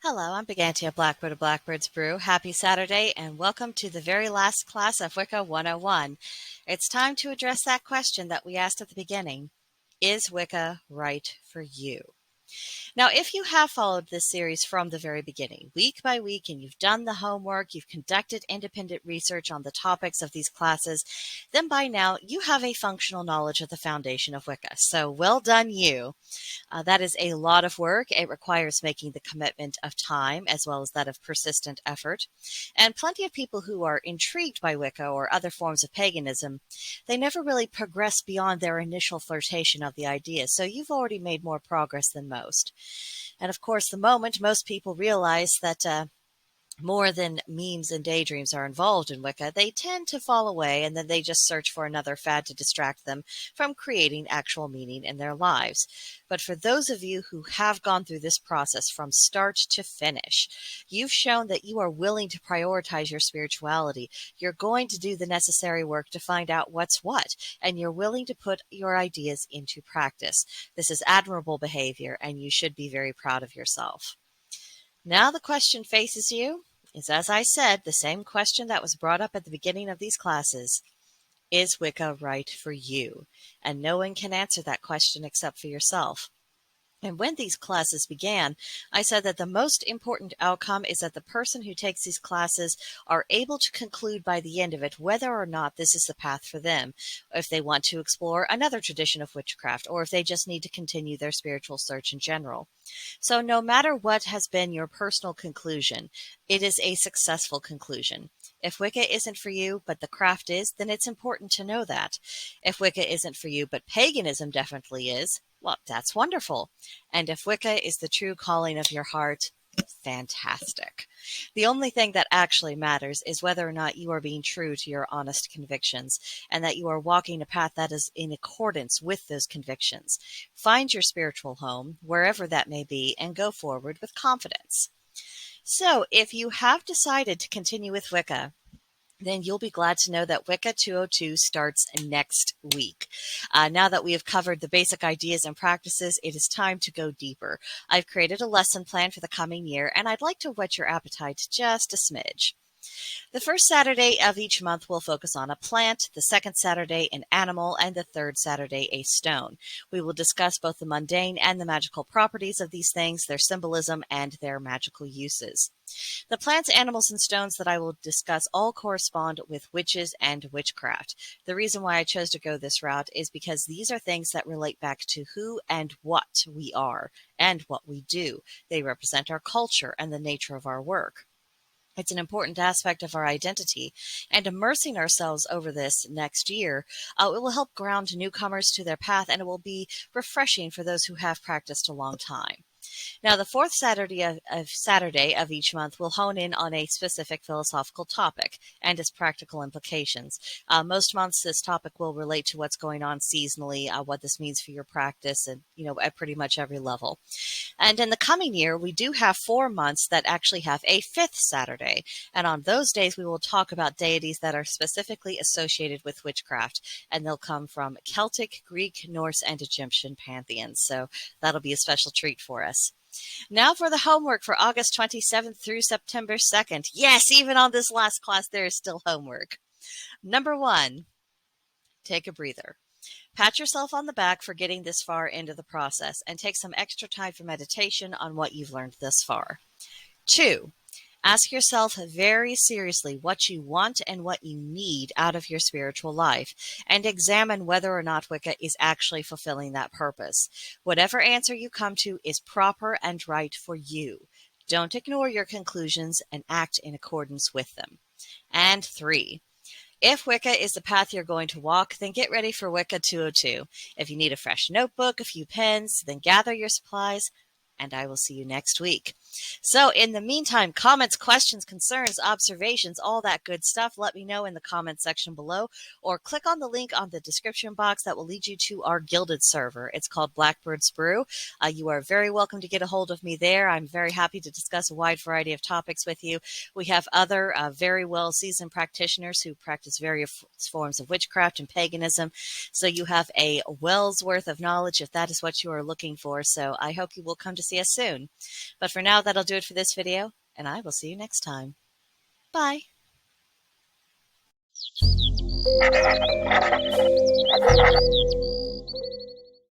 Hello, I'm BrigantiaBlackbird of BlackbirdsBrew. Happy Saturday and welcome to the very last class of Wicca 101. It's time to address that question that we asked at the beginning. Is Wicca right for you? Now, if you have followed this series from the very beginning, week by week, and you've done the homework, you've conducted independent research on the topics of these classes, then by now you have a functional knowledge of the foundation of Wicca. So well done you. That is a lot of work. It requires making the commitment of time as well as that of persistent effort. And plenty of people who are intrigued by Wicca or other forms of paganism, they never really progress beyond their initial flirtation of the idea. So you've already made more progress than most. And of course, the moment most people realize that more than memes and daydreams are involved in Wicca, they tend to fall away and then they just search for another fad to distract them from creating actual meaning in their lives. But for those of you who have gone through this process from start to finish, you've shown that you are willing to prioritize your spirituality. You're going to do the necessary work to find out what's what, and you're willing to put your ideas into practice. This is admirable behavior, and you should be very proud of yourself. Now the question faces you is, as I said, the same question that was brought up at the beginning of these classes. Is Wicca right for you? And no one can answer that question except for yourself. And when these classes began, I said that the most important outcome is that the person who takes these classes are able to conclude by the end of it whether or not this is the path for them, if they want to explore another tradition of witchcraft, or if they just need to continue their spiritual search in general. So no matter what has been your personal conclusion, it is a successful conclusion. If Wicca isn't for you, but the craft is, then it's important to know that. If Wicca isn't for you, but paganism definitely is, well, that's wonderful. And if Wicca is the true calling of your heart, fantastic. The only thing that actually matters is whether or not you are being true to your honest convictions and that you are walking a path that is in accordance with those convictions. Find your spiritual home, wherever that may be, and go forward with confidence. So if you have decided to continue with Wicca, then you'll be glad to know that Wicca 202 starts next week. Now that we have covered the basic ideas and practices, it is time to go deeper. I've created a lesson plan for the coming year, and I'd like to whet your appetite just a smidge. The first Saturday of each month will focus on a plant, the second Saturday an animal, and the third Saturday a stone. We will discuss both the mundane and the magical properties of these things, their symbolism, and their magical uses. The plants, animals, and stones that I will discuss all correspond with witches and witchcraft. The reason why I chose to go this route is because these are things that relate back to who and what we are and what we do. They represent our culture and the nature of our work. It's an important aspect of our identity, and immersing ourselves over this next year, it will help ground newcomers to their path, and it will be refreshing for those who have practiced a long time. Now, the fourth Saturday of each month will hone in on a specific philosophical topic and its practical implications. Most months, this topic will relate to what's going on seasonally, what this means for your practice, and at pretty much every level. And in the coming year, we do have 4 months that actually have a 5th Saturday. And on those days, we will talk about deities that are specifically associated with witchcraft. And they'll come from Celtic, Greek, Norse, and Egyptian pantheons. So that'll be a special treat for us. Now for the homework for August 27th through September 2nd. Yes, even on this last class, there is still homework. Number 1, take a breather. Pat yourself on the back for getting this far into the process and take some extra time for meditation on what you've learned thus far. 2, ask yourself very seriously what you want and what you need out of your spiritual life, and examine whether or not Wicca is actually fulfilling that purpose. Whatever answer you come to is proper and right for you. Don't ignore your conclusions and act in accordance with them. And 3, If Wicca is the path you're going to walk, then get ready for Wicca 202. If you need a fresh notebook, a few pens, then gather your supplies, and I will see you next week. So in the meantime, comments, questions, concerns, observations, all that good stuff, let me know in the comments section below, or click on the link on the description box that will lead you to our gilded server. It's called BlackbirdsBrew. You are very welcome to get a hold of me there. I'm very happy to discuss a wide variety of topics with you. We have other very well-seasoned practitioners who practice various forms of witchcraft and paganism. So you have a well's worth of knowledge if that is what you are looking for. So I hope you will come to see us soon. But for now, that'll do it for this video, and I will see you next time. Bye.